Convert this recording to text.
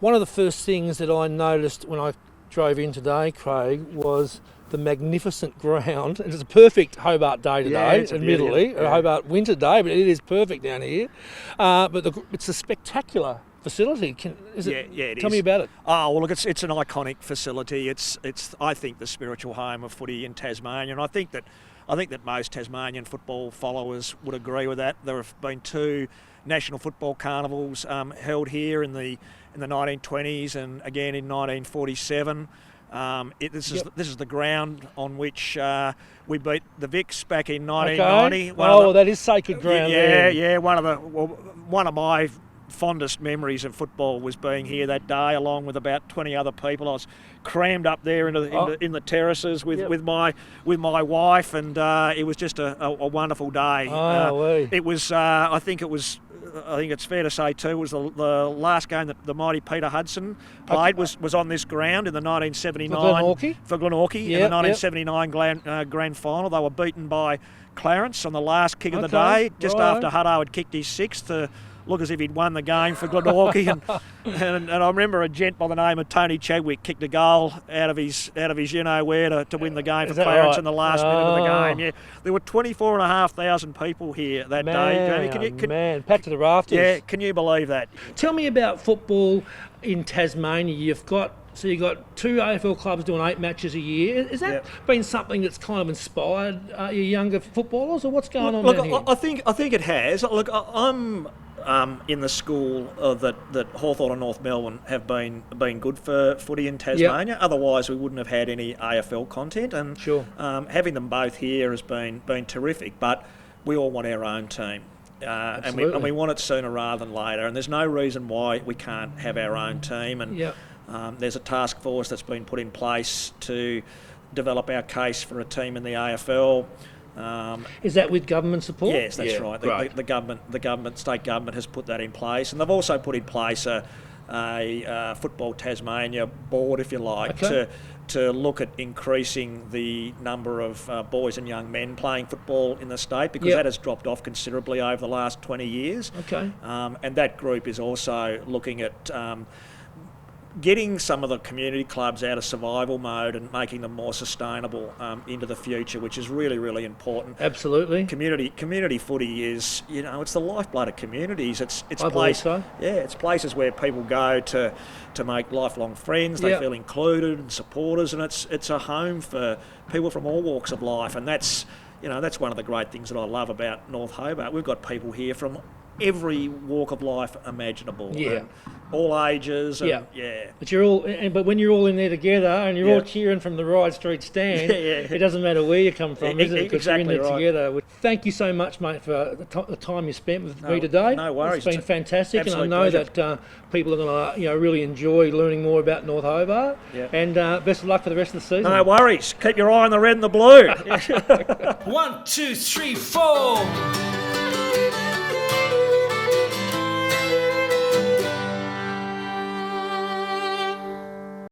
One of the first things that I noticed when I drove in today, Craig, was the magnificent ground. It's a perfect Hobart day today, admittedly. A Hobart winter day, but it is perfect down here. But it's a spectacular facility. Tell me about it. Oh, well, look, it's an iconic facility. It's I think the spiritual home of footy in Tasmania, and I think that most Tasmanian football followers would agree with that. There have been 2 national football carnivals held here in the 1920s and again in 1947. This is the ground on which we beat the Vicks back in 1990. Okay. That is sacred ground. Yeah. One of my fondest memories of football was being here that day, along with about 20 other people. I was crammed up there in the terraces with my wife, and it was just a wonderful day. It was. I think it's fair to say too, was the last game that the mighty Peter Hudson played was on this ground in the 1979 for Glenorchy in the 1979 grand final. They were beaten by Clarence on the last kick of the day, just after Hutto had kicked his 6th to look as if he'd won the game for Glenorchy. and I remember a gent by the name of Tony Chadwick kicked a goal out of his you-know-where to win the game for Clarence in the last minute of the game. Yeah, there were 24,500 people here that day. Jamie, packed to the rafters. Yeah, can you believe that? Tell me about football in Tasmania. You've got 2 AFL clubs doing 8 matches a year. Has that been something that's kind of inspired your younger footballers, or what's going on down here? I think it has. Look, I'm in the school that Hawthorn and North Melbourne have been good for footy in Tasmania. Otherwise, we wouldn't have had any AFL content. And having them both here has been terrific. But we all want our own team. And we want it sooner rather than later. And there's no reason why we can't have our own team. And there's a task force that's been put in place to develop our case for a team in the AFL. Is that with government support? Yes, that's right. The state government has put that in place, and they've also put in place a Football Tasmania board, if you like, to look at increasing the number of boys and young men playing football in the state, because that has dropped off considerably over the last 20 years. And that group is also looking at getting some of the community clubs out of survival mode and making them more sustainable into the future, which is really, really important. Absolutely. Community footy is, it's the lifeblood of communities. It's places where people go to make lifelong friends. They feel included and supporters, and it's a home for people from all walks of life. And that's one of the great things that I love about North Hobart. We've got people here from every walk of life imaginable. All ages. But when you're all in there together and you're all cheering from the Ryde Street stand, it doesn't matter where you come from, is it? Because you're in there together. Thank you so much, mate, for the time you spent with me today. No worries. It's been fantastic, and I know that people are going to really enjoy learning more about North Hobart. And best of luck for the rest of the season. No worries. Keep your eye on the red and the blue. 1, 2, 3, 4.